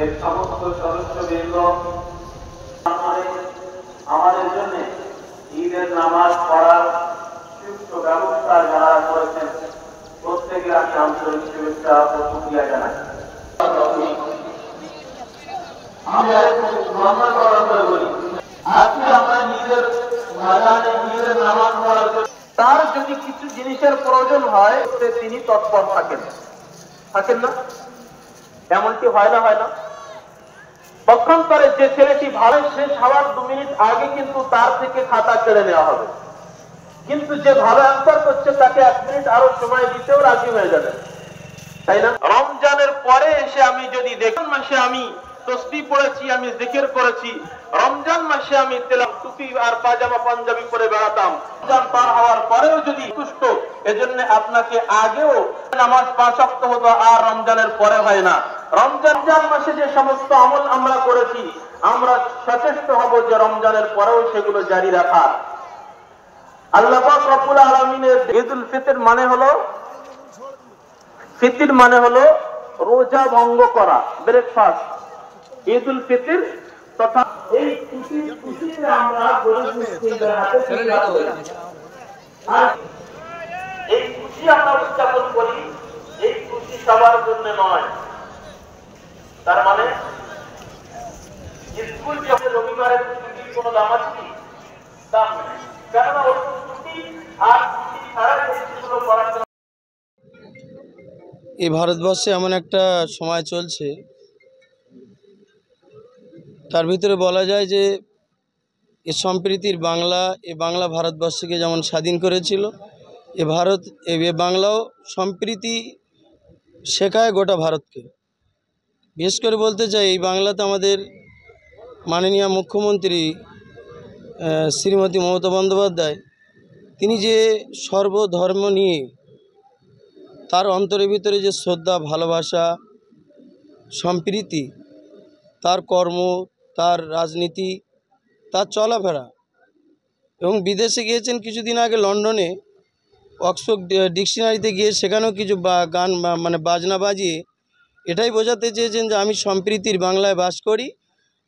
এর সমস্ত সদস্যবৃন্দ আমাদের জন্য ঈদের নামাজ পড়ার সুষ্ঠু ব্যবস্থা যারা করেছেন প্রত্যেকে আমি আন্তরিক শুভেচ্ছা ও শুকরিয়া জানাই। আজকে আমরা নিজের নামাজ পড়ার জন্য তার যদি কিছু জিনিসের প্রয়োজন হয় তিনি তৎপর থাকেন না? এমনটি হয় না? পক্ষান্তরে যে ছেলেটি ভালো শেষ হওয়ার 2 মিনিট আগে কিন্তু তার থেকে খাতা কেড়ে নেওয়া হবে, কিন্তু যে ভালো অ্যান্সার করছে তাকে 1 মিনিট আরো সময় দিতেও রাজি হয়ে যাবে, তাই না? রমজানের পরে এসে আমি যদি দেখুন মাসে আমি তসবিহ পড়েছি, আমি জিকির করেছি, রমজান মাসে আমি তেলাওয়াত টুপি আর পাজামা পাঞ্জাবি পরে বেড়াতাম, রমজান পার হওয়ার পরেও যদি তুষ্ট, এজন্য আপনাকে আগেও নামাজ 5 ওয়াক্ত হতো আর রমজানের পরে হয় না। রমজান মাসে যে সমস্ত আমল আমরা করেছি আমরা সচেষ্ট হব যে রমজানের পরেও সেগুলো জারি রাখা। আল্লাহ পাক রব্বুল আলামিনের ঈদুল ফিতর মানে হলো রোজা ভঙ্গ করা, ব্রেকফাস্ট। ঈদুল ফিতর তথা এই খুশিতে আমরা গরিব মিসকিনদের হাতে তুলে দিই। আর এই খুশি আমরা উদযাপন করি, এই খুশি সবার জন্য নয়। তার মানে স্কুল যখন রবিবারের ছুটির কোনো দাম আছে কি? দাম নেই, কেননা ওই ছুটি আর ছুটি ছাড়া যেগুলো করার জন্য। এই ভারতবর্ষে এমন একটা সময় চলছে, তার ভিতরে বলা যায় যে এ সম্প্রীতির বাংলা ভারতবর্ষকে যেমন স্বাধীন করেছিল, এ বাংলাও সম্প্রীতি শেখায় গোটা ভারতকে। বিশেষ করে বলতে চাই, এই বাংলাতে আমাদের মাননীয় মুখ্যমন্ত্রী শ্রীমতী মমতা বন্দ্যোপাধ্যায়, তিনি যে সর্বধর্ম নিয়ে তার অন্তরের ভিতরে যে শ্রদ্ধা, ভালোবাসা, সম্প্রীতি, তার কর্ম, তার রাজনীতি, তার চলাফেরা, এবং বিদেশে গিয়েছেন কিছুদিন আগে লন্ডনে, অক্সফোর্ড ডিকশনারিতে গিয়ে সেখানেও কিছু গান মানে বাজনা বাজিয়ে এটাই বোঝাতে চেয়েছেন যে আমি সম্প্রীতির বাংলায় বাস করি,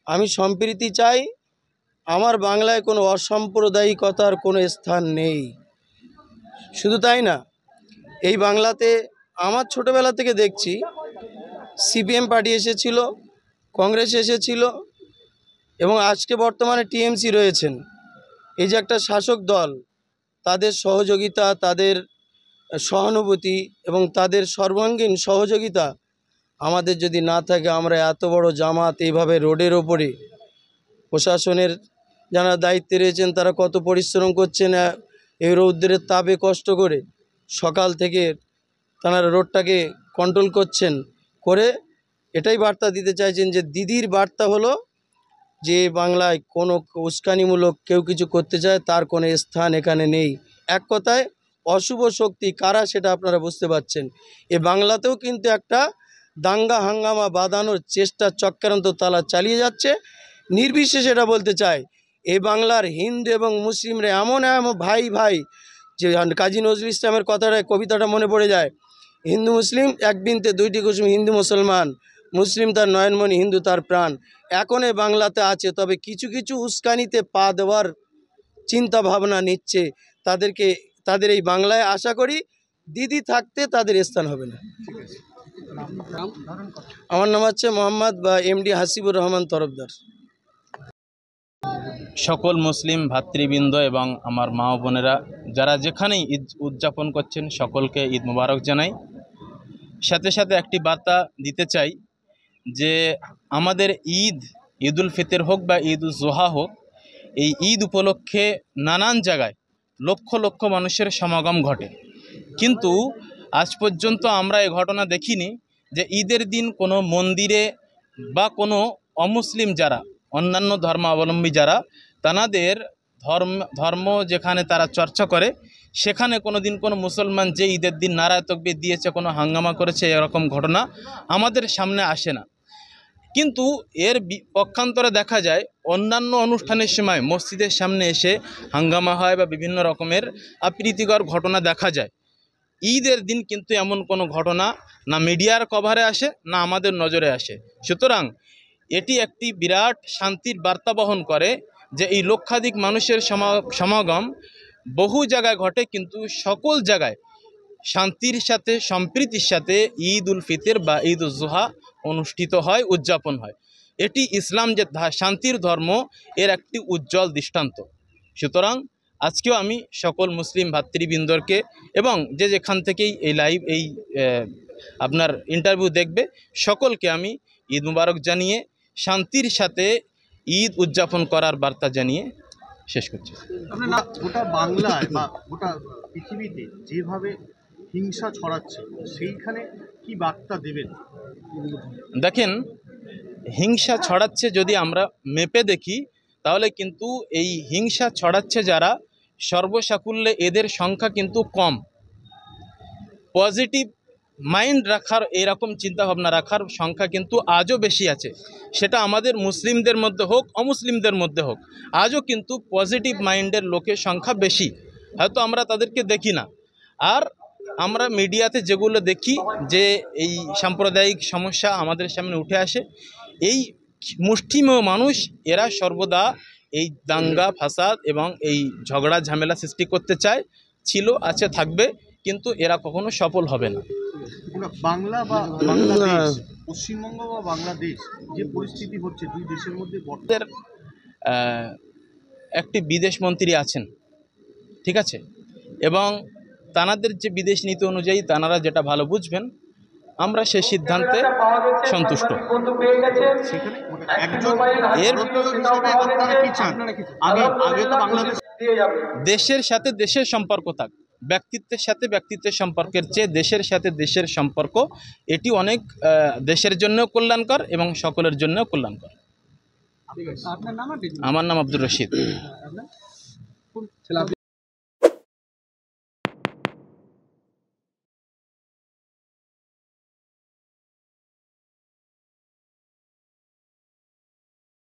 আমি সম্প্রীতি চাই, আমার বাংলায় কোনো অসাম্প্রদায়িকতার কোনো স্থান নেই। শুধু তাই না, এই বাংলাতে আমার ছোটোবেলা থেকে দেখছি সিপিএম পার্টি এসেছিল, কংগ্রেস এসেছিল, এবং আজকে বর্তমানে টিএমসি রয়েছেন। এই যে একটা শাসক দল, তাদের সহযোগিতা, তাদের সহানুভূতি এবং তাদের সর্বাঙ্গীন সহযোগিতা আমাদের যদি না থাকে, আমরা এত বড় জামাত এইভাবে রোডের ওপরে, প্রশাসনের যারা দায়িত্বে রয়েছেন তারা কত পরিশ্রম করছেন, এই রৌদ্রের তাপে কষ্ট করে সকাল থেকে তারা রোডটাকে কন্ট্রোল করে এটাই বার্তা দিতে চাইছেন যে দিদির বার্তা হলো যে বাংলায় কোনো উস্কানিমূলক কেউ কিছু করতে চায় তার কোনো স্থান এখানে নেই। এক কথায় অশুভ শক্তি কারা সেটা আপনারা বুঝতে পারছেন। এ বাংলাতেও কিন্তু একটা দাঙ্গা হাঙ্গামা বাঁধানোর চেষ্টা চক্রান্ত তারা চালিয়ে যাচ্ছে। নির্বিশেষে এটা বলতে চাই, এই বাংলার হিন্দু এবং মুসলিমরা এমন ভাই যে কাজী নজরুল ইসলামের কবিতাটা মনে পড়ে যায়, হিন্দু মুসলিম এক বৃন্তে 2টি কুসুম, হিন্দু মুসলমান, মুসলিম তার নয়নমণি, হিন্দু তার প্রাণ। এখন এই বাংলাতে আছে, তবে কিছু উস্কানিতে পা দেওয়ার চিন্তা ভাবনা নিচ্ছে। তাদের এই বাংলায় আশা করি দিদি থাকতে তাদের স্থান হবে না। আমার নাম হচ্ছে মোহাম্মদ বা এমডি হাসিবুর রহমান তরফদার। সকল মুসলিম ভাতৃবৃন্দ এবং আমার মা ও বোনেরা যারা যেখানেই ঈদ উদযাপন করছেন সকলকে ঈদ মোবারক জানাই। সাথে সাথে একটি বার্তা দিতে চাই যে আমাদের ঈদুল ফিতর হোক বা ঈদ উল জোহা হোক, এই ঈদ উপলক্ষে নানান জায়গায় লক্ষ লক্ষ মানুষের সমাগম ঘটে, কিন্তু আজ পর্যন্ত আমরা এই ঘটনা দেখিনি যে ঈদের দিন কোনো মন্দিরে বা কোনো অমুসলিম যারা অন্যান্য ধর্মাবলম্বী যারা তাদের ধর্ম যেখানে তারা চর্চা করে সেখানে কোনো দিন কোনো মুসলমান যে ঈদের দিন নারায়ে তাকবীর দিয়েছে, কোনো হাঙ্গামা করেছে, এরকম ঘটনা আমাদের সামনে আসে না। কিন্তু এর পক্ষান্তরে দেখা যায় অন্যান্য অনুষ্ঠানের সময় মসজিদের সামনে এসে হাঙ্গামা হয় বা বিভিন্ন রকমের অপ্রীতিকর ঘটনা দেখা যায়। ঈদের দিন কিন্তু এমন কোনো ঘটনা না মিডিয়ার কভারে আসে না আমাদের নজরে আসে। সুতরাং এটি একটি বিরাট শান্তির বার্তা বহন করে যে এই লক্ষাধিক মানুষের সমাগম বহু জায়গায় ঘটে, কিন্তু সকল জায়গায় শান্তির সাথে সম্প্রীতির সাথে ঈদ উল ফিতর বা ঈদ উল জুহা অনুষ্ঠিত হয়, উদযাপন হয়। এটি ইসলাম যে শান্তির ধর্ম এর একটি উজ্জ্বল দৃষ্টান্ত। সুতরাং আজকেও আমি সকল মুসলিম ভাতৃবৃন্দকে এবং যে যেখান থেকেই এই লাইভ এই আপনার ইন্টারভিউ দেখবে সকলকে আমি ঈদ মুবারক জানিয়ে শান্তির সাথে ঈদ উদযাপন করার বার্তা জানিয়ে শেষ করছি। গোটা বাংলায় বা গোটা পৃথিবীতে যেভাবে হিংসা ছড়াচ্ছে সেইখানে কি বার্তা দেবেন? দেখেন, হিংসা ছড়াচ্ছে যদি আমরা মেপে দেখি তাহলে কিন্তু এই হিংসা ছড়াচ্ছে যারা সর্বসাকুল্যে এদের সংখ্যা কিন্তু কম। পজিটিভ মাইন্ড রাখার এরকম চিন্তাভাবনা রাখার সংখ্যা কিন্তু আজও বেশি আছে, সেটা আমাদের মুসলিমদের মধ্যে হোক অমুসলিমদের মধ্যে হোক, আজও কিন্তু পজিটিভ মাইন্ডের লোকের সংখ্যা বেশি। হয়তো আমরা তাদেরকে দেখি না। আর আমরা মিডিয়াতে যেগুলো দেখি যে এই সাম্প্রদায়িক সমস্যা আমাদের সামনে উঠে আসে, এই মুষ্টিমেয় মানুষ এরা সর্বদা এই দাঙ্গা ফাসাদ এবং এই ঝগড়া ঝামেলা সৃষ্টি করতে চায়, ছিল, আছে, থাকবে, কিন্তু এরা কখনো সফল হবে না। বাংলা বা বাংলাদেশ, পশ্চিমবঙ্গ বা বাংলাদেশ যে পরিস্থিতি হচ্ছে দুই দেশের মধ্যে একটি বিদেশ মন্ত্রী আছেন, ঠিক আছে, এবং তানাদের যে বিদেশ নীতি অনুযায়ী তানারা যেটা ভালো বুঝবেন আমরা সে সিদ্ধান্তে সন্তুষ্ট। দেশের সাথে দেশের সম্পর্ক থাক, ব্যক্তিত্বের সাথে ব্যক্তিত্বের সম্পর্কের চেয়ে দেশের সাথে দেশের সম্পর্ক, এটি অনেক দেশের জন্য কল্যাণকর এবং সকলের জন্য কল্যাণকর। আমার নাম আব্দুর রশিদ।